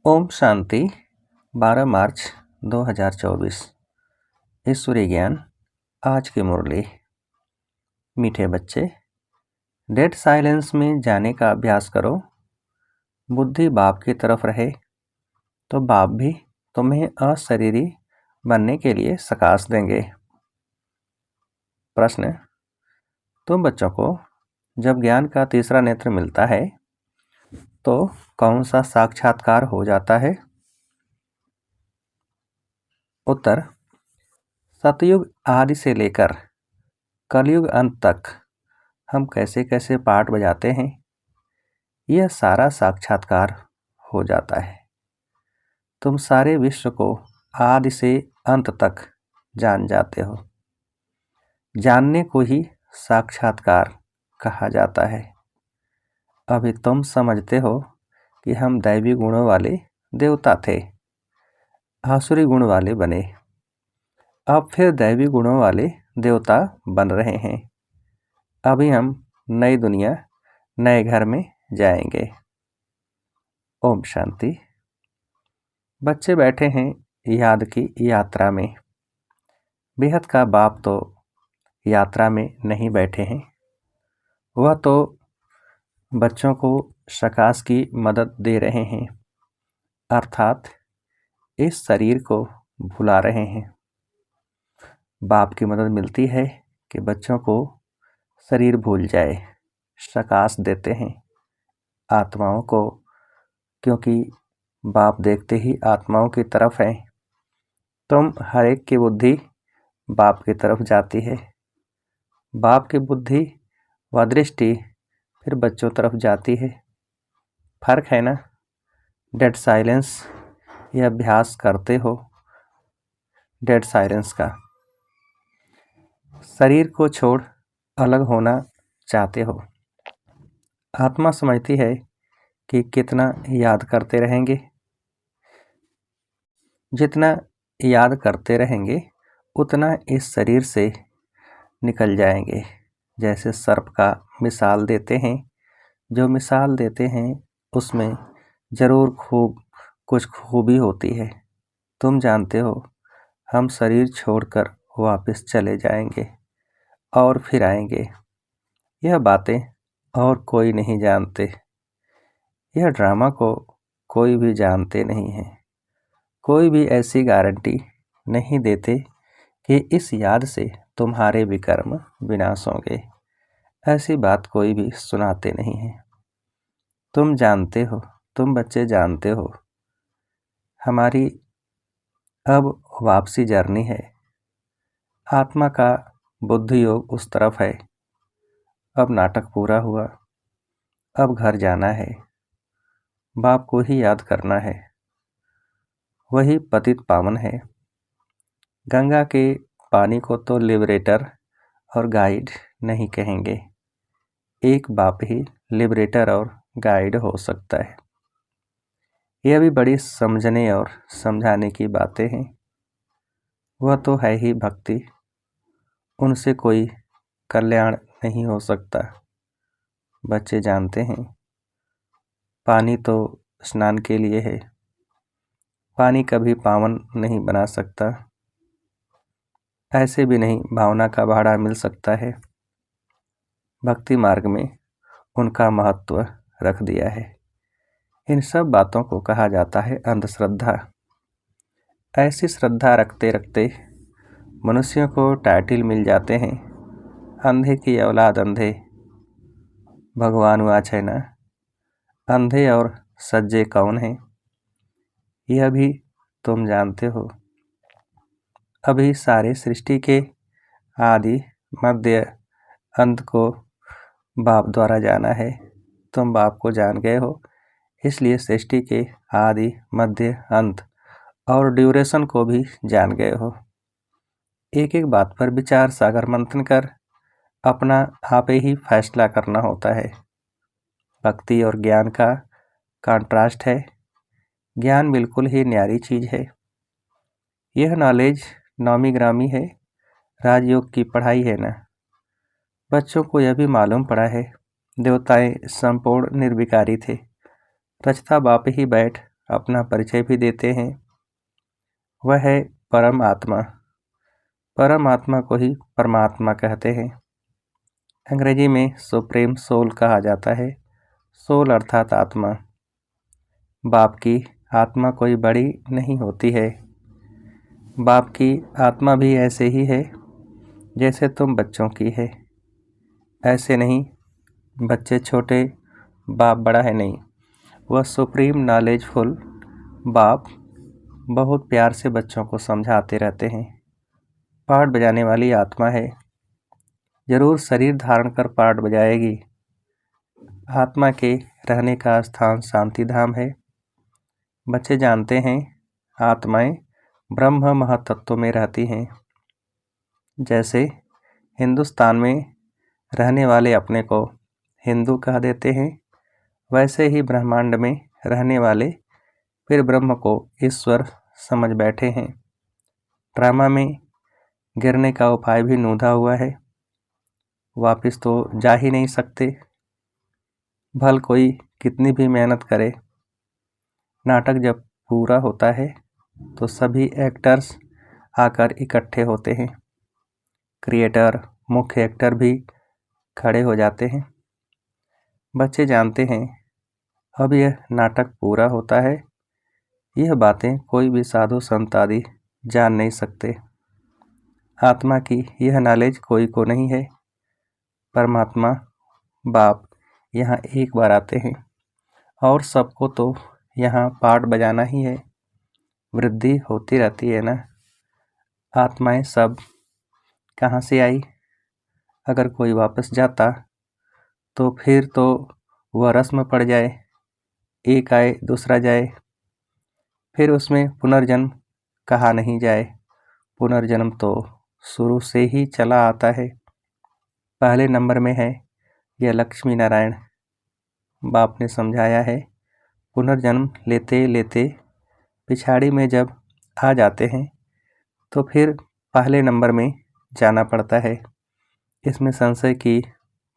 ओम शांति 12 मार्च 2024 ईश्वरीय ज्ञान। आज की मुरली। मीठे बच्चे, डेड साइलेंस में जाने का अभ्यास करो। बुद्धि बाप की तरफ रहे तो बाप भी तुम्हें अशरीरी बनने के लिए सकाश देंगे। प्रश्न: तुम बच्चों को जब ज्ञान का तीसरा नेत्र मिलता है तो कौन सा साक्षात्कार हो जाता है? उत्तर: सतयुग आदि से लेकर कलयुग अंत तक हम कैसे कैसे पाठ बजाते हैं, यह सारा साक्षात्कार हो जाता है। तुम सारे विश्व को आदि से अंत तक जान जाते हो। जानने को ही साक्षात्कार कहा जाता है। अभी तुम समझते हो कि हम दैवी गुणों वाले देवता थे, आसुरी गुण वाले बने, अब फिर दैवी गुणों वाले देवता बन रहे हैं। अभी हम नई दुनिया, नए घर में जाएंगे। ओम शांति। बच्चे बैठे हैं याद की यात्रा में। बेहद का बाप तो यात्रा में नहीं बैठे हैं, वह तो बच्चों को सकाश की मदद दे रहे हैं, अर्थात इस शरीर को भुला रहे हैं। बाप की मदद मिलती है कि बच्चों को शरीर भूल जाए, सकाश देते हैं आत्माओं को, क्योंकि बाप देखते ही आत्माओं की तरफ है। तुम हर एक की बुद्धि बाप की तरफ जाती है, बाप की बुद्धि व दृष्टि फिर बच्चों तरफ जाती है। फर्क है ना? डेड साइलेंस यह अभ्यास करते हो, डेड साइलेंस का। शरीर को छोड़ अलग होना चाहते हो। आत्मा समझती है कि कितना याद करते रहेंगे। जितना याद करते रहेंगे उतना इस शरीर से निकल जाएंगे। जैसे सर्प का मिसाल देते हैं, जो मिसाल देते हैं उसमें ज़रूर कुछ खूबी होती है। तुम जानते हो हम शरीर छोड़कर वापस चले जाएंगे और फिर आएंगे। यह बातें और कोई नहीं जानते। यह ड्रामा को कोई भी जानते नहीं है। कोई भी ऐसी गारंटी नहीं देते कि इस याद से तुम्हारे विकर्म विनाश होंगे। ऐसी बात कोई भी सुनाते नहीं है। तुम जानते हो, तुम बच्चे जानते हो, हमारी अब वापसी जर्नी है। आत्मा का बुद्धि योग उस तरफ है। अब नाटक पूरा हुआ, अब घर जाना है। बाप को ही याद करना है, वही पतित पावन है। गंगा के पानी को तो लिबरेटर और गाइड नहीं कहेंगे, एक बाप ही लिबरेटर और गाइड हो सकता है। यह भी बड़ी समझने और समझाने की बातें हैं। वह तो है ही भक्ति, उनसे कोई कल्याण नहीं हो सकता। बच्चे जानते हैं पानी तो स्नान के लिए है, पानी कभी पावन नहीं बना सकता। ऐसे भी नहीं भावना का भाड़ा मिल सकता है। भक्ति मार्ग में उनका महत्व रख दिया है। इन सब बातों को कहा जाता है अंधश्रद्धा। ऐसी श्रद्धा रखते रखते मनुष्यों को टाइटल मिल जाते हैं, अंधे की औलाद अंधे। भगवान वाच है ना, अंधे और सज्जे कौन हैं? यह भी तुम जानते हो। अभी सारे सृष्टि के आदि मध्य अंत को बाप द्वारा जाना है। तुम बाप को जान गए हो, इसलिए सृष्टि के आदि मध्य अंत और ड्यूरेशन को भी जान गए हो। एक एक बात पर विचार सागर मंथन कर अपना आप ही फैसला करना होता है। भक्ति और ज्ञान का कंट्रास्ट है। ज्ञान बिल्कुल ही न्यारी चीज़ है। यह नॉलेज नामी ग्रामी है, राजयोग की पढ़ाई है ना। बच्चों को यह भी मालूम पड़ा है देवताएं संपूर्ण निर्विकारी थे, रचता बाप ही बैठ अपना परिचय भी देते हैं। वह है परम आत्मा। परम आत्मा को ही परमात्मा कहते हैं। अंग्रेजी में सुप्रीम सोल कहा जाता है। सोल अर्थात आत्मा। बाप की आत्मा कोई बड़ी नहीं होती है। बाप की आत्मा भी ऐसे ही है जैसे तुम बच्चों की है। ऐसे नहीं बच्चे छोटे, बाप बड़ा है, नहीं। वह सुप्रीम नॉलेजफुल बाप बहुत प्यार से बच्चों को समझाते रहते हैं। पाठ बजाने वाली आत्मा है, जरूर शरीर धारण कर पाठ बजाएगी। आत्मा के रहने का स्थान शांति धाम है। बच्चे जानते हैं आत्माएं ब्रह्म महातत्व में रहती हैं। जैसे हिंदुस्तान में रहने वाले अपने को हिंदू कह देते हैं, वैसे ही ब्रह्मांड में रहने वाले फिर ब्रह्म को ईश्वर समझ बैठे हैं। ड्रामा में गिरने का उपाय भी नूंधा हुआ है, वापिस तो जा ही नहीं सकते। भल कोई कितनी भी मेहनत करे, नाटक जब पूरा होता है तो सभी एक्टर्स आकर इकट्ठे होते हैं। क्रिएटर, मुख्य एक्टर भी खड़े हो जाते हैं। बच्चे जानते हैं अब यह नाटक पूरा होता है। यह बातें कोई भी साधु संत आदि जान नहीं सकते। आत्मा की यह नॉलेज कोई को नहीं है। परमात्मा बाप यहाँ एक बार आते हैं और सबको तो यहाँ पाठ बजाना ही है। वृद्धि होती रहती है ना। आत्माएं सब कहाँ से आई? अगर कोई वापस जाता तो फिर तो वह रस्म पड़ जाए, एक आए दूसरा जाए, फिर उसमें पुनर्जन्म कहा नहीं जाए। पुनर्जन्म तो शुरू से ही चला आता है। पहले नंबर में है यह लक्ष्मी नारायण। बाप ने समझाया है पुनर्जन्म लेते लेते पिछाड़ी में जब आ जाते हैं तो फिर पहले नंबर में जाना पड़ता है। इसमें संशय की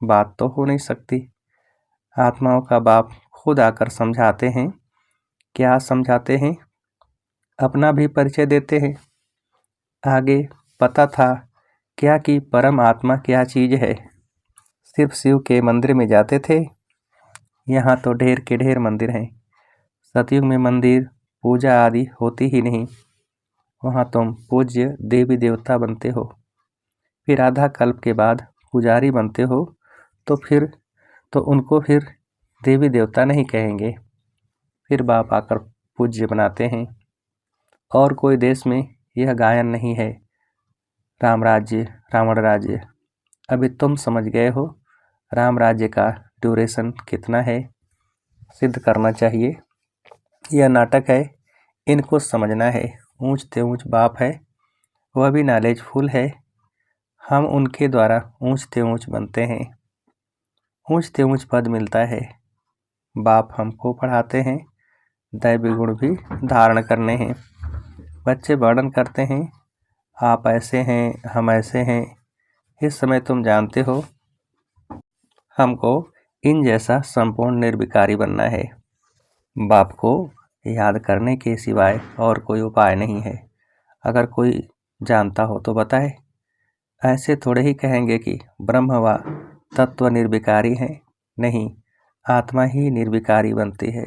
बात तो हो नहीं सकती। आत्माओं का बाप खुद आकर समझाते हैं। क्या समझाते हैं? अपना भी परिचय देते हैं। आगे पता था क्या कि परम आत्मा क्या चीज़ है। सिर्फ शिव के मंदिर में जाते थे। यहाँ तो ढेर के ढेर मंदिर हैं। सतयुग में मंदिर पूजा आदि होती ही नहीं। वहाँ तुम पूज्य देवी देवता बनते हो, फिर आधा कल्प के बाद पुजारी बनते हो, तो फिर तो उनको फिर देवी देवता नहीं कहेंगे। फिर बाप आकर पूज्य बनाते हैं। और कोई देश में यह गायन नहीं है, राम राज्य रावण राज्य। अभी तुम समझ गए हो राम राज्य का ड्यूरेशन कितना है। सिद्ध करना चाहिए। यह नाटक है, इनको समझना है। ऊंच ते ऊंच बाप है, वह भी नॉलेजफुल है। हम उनके द्वारा ऊंच ते ऊंच बनते हैं। ऊंच ते ऊंच पद मिलता है। बाप हमको पढ़ाते हैं दैवी गुण भी धारण करने हैं। बच्चे वर्णन करते हैं आप ऐसे हैं, हम ऐसे हैं। इस समय तुम जानते हो हमको इन जैसा संपूर्ण निर्विकारी बनना है। बाप को याद करने के सिवाय और कोई उपाय नहीं है। अगर कोई जानता हो तो बताए। ऐसे थोड़े ही कहेंगे कि ब्रह्म व तत्व निर्विकारी है। नहीं, आत्मा ही निर्विकारी बनती है।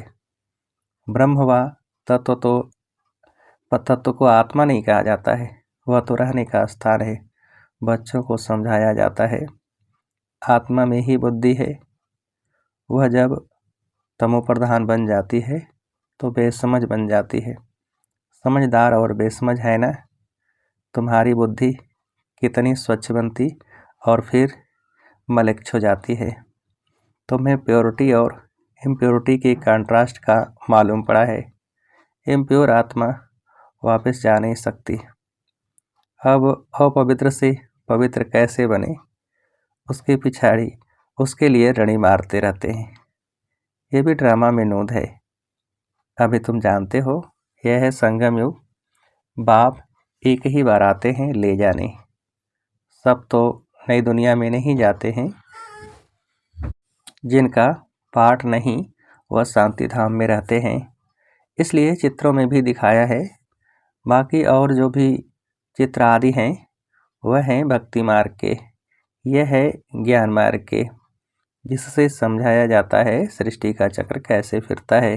ब्रह्म व तत्व को आत्मा नहीं कहा जाता है, वह तो रहने का स्थान है। बच्चों को समझाया जाता है आत्मा में ही बुद्धि है। वह जब तमोप्रधान बन जाती है तो बेसमझ बन जाती है। समझदार और बेसमझ है ना। तुम्हारी बुद्धि कितनी स्वच्छ बनती और फिर मलेच्छ हो जाती है। तुम्हें प्योरिटी और इम्प्योरिटी के कंट्रास्ट का मालूम पड़ा है। इम्प्योर आत्मा वापस जा नहीं सकती। अब अपवित्र से पवित्र कैसे बने, उसके पिछाड़ी उसके लिए रणी मारते रहते हैं। ये भी ड्रामा में नोंद है। अभी तुम जानते हो यह है संगम युग। बाप एक ही बार आते हैं ले जाने। सब तो नई दुनिया में नहीं जाते हैं। जिनका पाठ नहीं वह शांति धाम में रहते हैं। इसलिए चित्रों में भी दिखाया है। बाकी और जो भी चित्र आदि हैं वह हैं भक्ति मार्ग के, यह है ज्ञान मार्ग के, जिससे समझाया जाता है सृष्टि का चक्र कैसे फिरता है,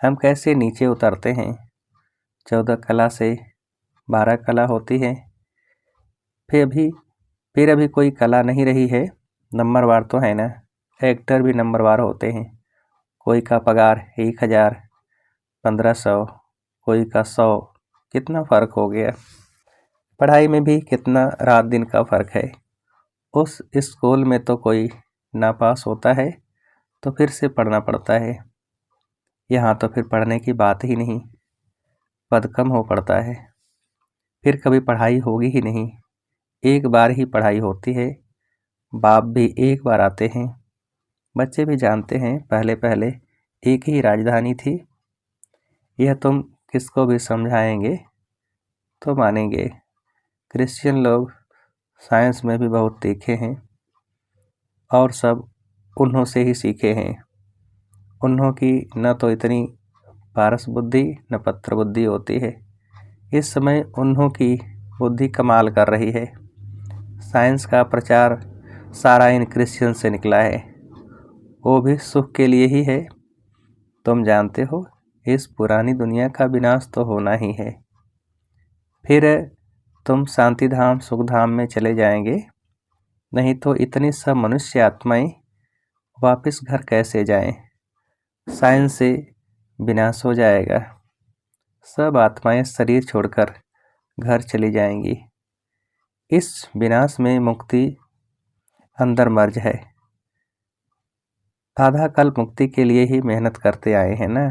हम कैसे नीचे उतरते हैं। 14 कला से 12 कला होती है। फिर अभी कोई कला नहीं रही है। नंबरवार तो है ना, एक्टर भी नंबरवार होते हैं। कोई का पगार 1000, 1500, कोई का 100। कितना फ़र्क हो गया। पढ़ाई में भी कितना रात दिन का फ़र्क है। उस स्कूल में तो कोई नापास होता है तो फिर से पढ़ना पड़ता है। यहाँ तो फिर पढ़ने की बात ही नहीं, पद कम हो पड़ता है। फिर कभी पढ़ाई होगी ही नहीं, एक बार ही पढ़ाई होती है। बाप भी एक बार आते हैं। बच्चे भी जानते हैं पहले पहले एक ही राजधानी थी। यह तुम किसको भी समझाएंगे तो मानेंगे। क्रिश्चियन लोग साइंस में भी बहुत तीखे हैं और सब उन्हों से ही सीखे हैं। उन्हों की न तो इतनी पारस बुद्धि न पत्र बुद्धि होती है। इस समय उन्हों की बुद्धि कमाल कर रही है। साइंस का प्रचार सारा इन क्रिश्चियन से निकला है, वो भी सुख के लिए ही है। तुम जानते हो इस पुरानी दुनिया का विनाश तो होना ही है। फिर तुम शांति धाम सुख धाम में चले जाएंगे, नहीं तो इतनी सब मनुष्य आत्माएं वापस घर कैसे जाएं। साइंस से विनाश हो जाएगा, सब आत्माएं शरीर छोड़कर घर चली जाएंगी। इस विनाश में मुक्ति अंदर मर्ज है। आधा कल्प मुक्ति के लिए ही मेहनत करते आए हैं ना।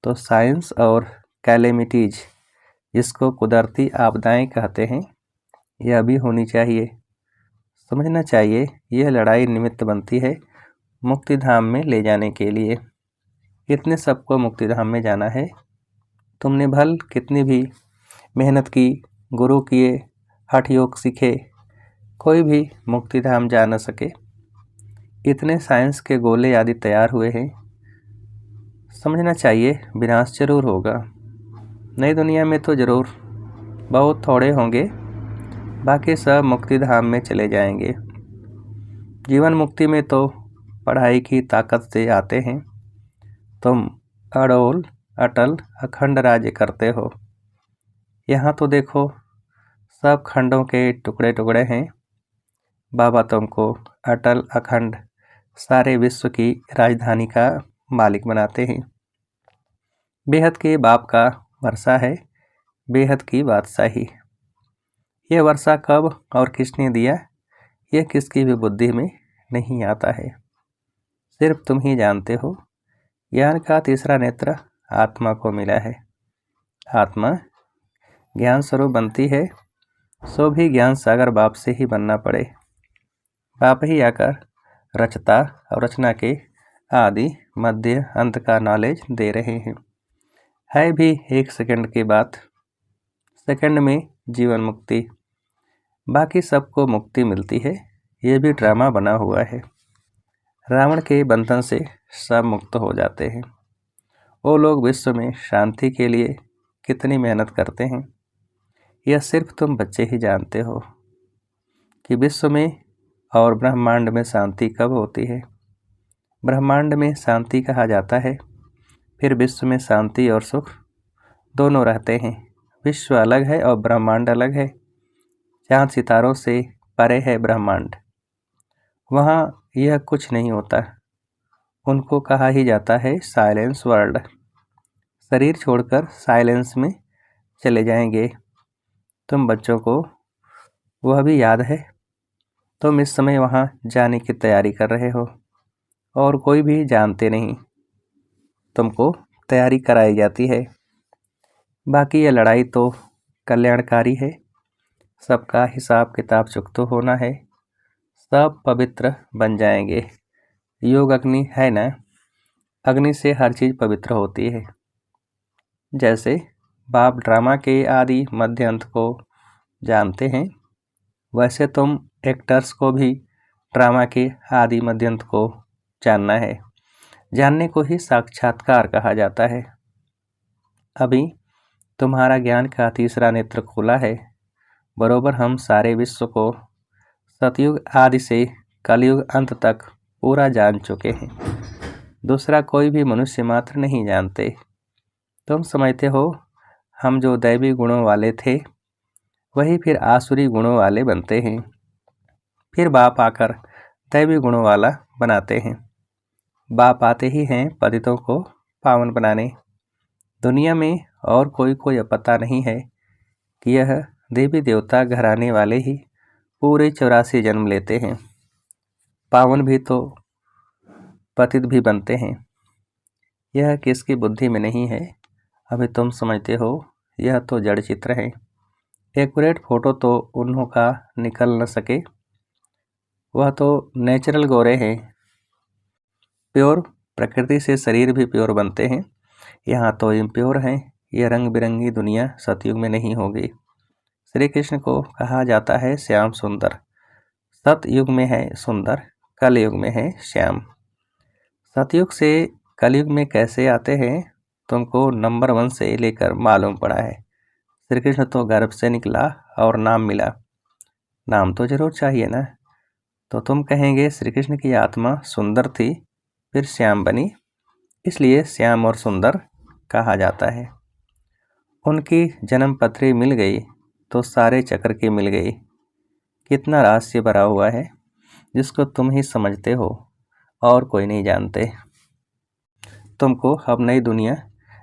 तो साइंस और कैलेमिटीज, जिसको कुदरती आपदाएं कहते हैं, यह भी होनी चाहिए। समझना चाहिए यह लड़ाई निमित्त बनती है मुक्ति धाम में ले जाने के लिए। कितने सबको मुक्ति धाम में जाना है। तुमने भल कितनी भी मेहनत की, गुरु किए, हठ योग सीखे, कोई भी मुक्ति धाम जा न सके। इतने साइंस के गोले आदि तैयार हुए हैं। समझना चाहिए विनाश जरूर होगा। नई दुनिया में तो जरूर बहुत थोड़े होंगे, बाकी सब मुक्ति धाम में चले जाएंगे। जीवन मुक्ति में तो पढ़ाई की ताकत से आते हैं। तुम अडोल अटल अखंड राज्य करते हो। यहाँ तो देखो सब खंडों के टुकड़े टुकड़े हैं। बाबा तुमको अटल अखंड सारे विश्व की राजधानी का मालिक बनाते हैं। बेहद के बाप का वर्षा है, बेहद की बादशाही। यह वर्षा कब और किसने दिया, यह किसकी भी बुद्धि में नहीं आता है, सिर्फ तुम ही जानते हो। ज्ञान का तीसरा नेत्र आत्मा को मिला है। आत्मा ज्ञान स्वरूप बनती है, सो भी ज्ञान सागर बाप से ही बनना पड़े। बाप ही आकर रचता और रचना के आदि मध्य अंत का नॉलेज दे रहे हैं। है भी एक सेकंड की बात, सेकंड में जीवन मुक्ति। बाकी सबको मुक्ति मिलती है, ये भी ड्रामा बना हुआ है। रावण के बंधन से सब मुक्त हो जाते हैं। वो लोग विश्व में शांति के लिए कितनी मेहनत करते हैं, यह सिर्फ तुम बच्चे ही जानते हो कि विश्व में और ब्रह्मांड में शांति कब होती है। ब्रह्मांड में शांति कहा जाता है, फिर विश्व में शांति और सुख दोनों रहते हैं। विश्व अलग है और ब्रह्मांड अलग है। चांद सितारों से परे है ब्रह्मांड, वहाँ यह कुछ नहीं होता। उनको कहा ही जाता है साइलेंस वर्ल्ड। शरीर छोड़कर साइलेंस में चले जाएंगे। तुम बच्चों को वह भी याद है। तुम इस समय वहाँ जाने की तैयारी कर रहे हो और कोई भी जानते नहीं, तुमको तैयारी कराई जाती है। बाकी यह लड़ाई तो कल्याणकारी है। सबका हिसाब किताब चुकता होना है, सब पवित्र बन जाएंगे। योग अग्नि है ना, अग्नि से हर चीज़ पवित्र होती है। जैसे बाप ड्रामा के आदि मध्य अंत को जानते हैं, वैसे तुम एक्टर्स को भी ड्रामा के आदि मध्य अंत को जानना है। जानने को ही साक्षात्कार कहा जाता है। अभी तुम्हारा ज्ञान का तीसरा नेत्र खुला है। बरोबर हम सारे विश्व को सतयुग आदि से कलयुग अंत तक पूरा जान चुके हैं। दूसरा कोई भी मनुष्य मात्र नहीं जानते। तुम समझते हो हम जो दैवी गुणों वाले थे वही फिर आसुरी गुणों वाले बनते हैं, फिर बाप आकर दैवी गुणों वाला बनाते हैं। बाप आते ही हैं पतितों को पावन बनाने। दुनिया में और कोई अब पता नहीं है कि यह देवी देवता घराने वाले ही पूरे 84 जन्म लेते हैं। पावन भी तो पतित भी बनते हैं। यह किसकी बुद्धि में नहीं है। अभी तुम समझते हो यह तो जड़ चित्र है। एक्यूरेट फोटो तो उन्हों का निकल न सके। वह तो नेचुरल गोरे हैं। प्योर प्रकृति से शरीर भी प्योर बनते हैं। यहाँ तो इम्प्योर हैं। यह रंग बिरंगी दुनिया सतयुग में नहीं होगी। श्री कृष्ण को कहा जाता है श्याम सुंदर। सतयुग में है सुंदर, कलयुग में है श्याम। सतयुग से कलयुग में कैसे आते हैं तुमको नंबर 1 से लेकर मालूम पड़ा है। श्री कृष्ण तो गर्भ से निकला और नाम मिला। नाम तो जरूर चाहिए ना। तो तुम कहेंगे श्री कृष्ण की आत्मा सुंदर थी फिर श्याम बनी, इसलिए श्याम और सुंदर कहा जाता है। उनकी जन्म पत्री मिल गई तो सारे चक्र की मिल गई। कितना रहस्य भरा हुआ है जिसको तुम ही समझते हो और कोई नहीं जानते। तुमको अब नई दुनिया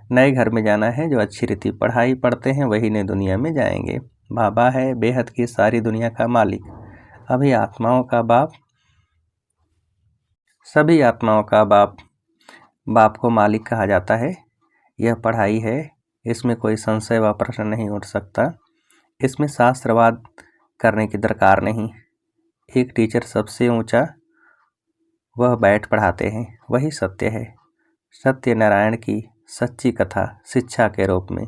नए घर में जाना है। जो अच्छी रीति पढ़ाई पढ़ते हैं वही नई दुनिया में जाएंगे। बाबा है बेहद की सारी दुनिया का मालिक। अभी आत्माओं का बाप, सभी आत्माओं का बाप, बाप को मालिक कहा जाता है। यह पढ़ाई है, इसमें कोई संशय व प्रश्न नहीं उठ सकता। इसमें शास्त्रवाद करने की दरकार नहीं। एक टीचर सबसे ऊंचा, वह बैठ पढ़ाते हैं, वही सत्य है। सत्यनारायण की सच्ची कथा शिक्षा के रूप में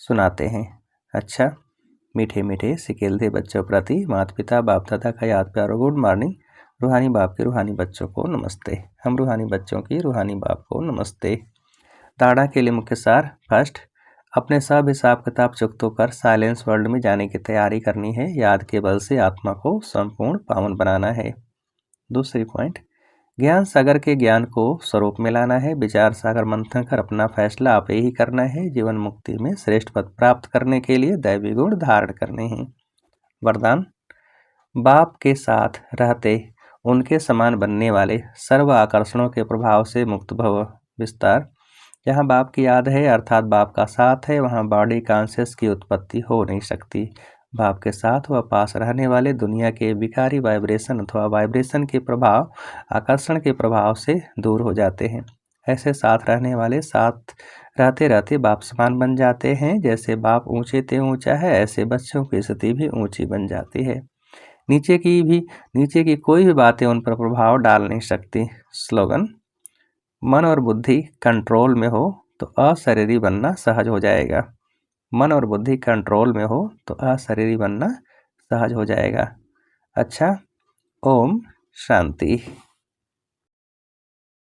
सुनाते हैं। अच्छा, मीठे मीठे सिकेलते बच्चों प्रति माता पिता बाप दादा का याद प्यार और गुड मॉर्निंग। रूहानी बाप के रूहानी बच्चों को नमस्ते। हम रूहानी बच्चों की रूहानी बाप को नमस्ते। धारणा के लिए मुख्य सार। फर्स्ट, अपने सब हिसाब किताब चुकतों कर साइलेंस वर्ल्ड में जाने की तैयारी करनी है। याद के बल से आत्मा को संपूर्ण पावन बनाना है। दूसरी पॉइंट, ज्ञान सागर के ज्ञान को स्वरूप में लाना है। विचार सागर मंथन कर अपना फैसला आप ही करना है। जीवन मुक्ति में श्रेष्ठ पद प्राप्त करने के लिए दैवी गुण धारण करने हैं। वरदान, बाप के साथ रहते उनके समान बनने वाले सर्व आकर्षणों के प्रभाव से मुक्त भव विस्तार। जहाँ बाप की याद है अर्थात बाप का साथ है वहाँ बॉडी कॉन्शियस की उत्पत्ति हो नहीं सकती। बाप के साथ व पास रहने वाले दुनिया के विकारी वाइब्रेशन अथवा वाइब्रेशन के प्रभाव आकर्षण के प्रभाव से दूर हो जाते हैं। ऐसे साथ रहने वाले साथ रहते रहते बाप समान बन जाते हैं। जैसे बाप ऊंचे ते ऊंचा है ऐसे बच्चों की स्थिति भी ऊंची बन जाती है। नीचे की कोई भी बातें उन पर प्रभाव डाल नहीं सकती। स्लोगन, मन और बुद्धि कंट्रोल में हो तो अशरीरी बनना सहज हो जाएगा। मन और बुद्धि कंट्रोल में हो तो अशरीरी बनना सहज हो जाएगा। अच्छा, ओम शांति।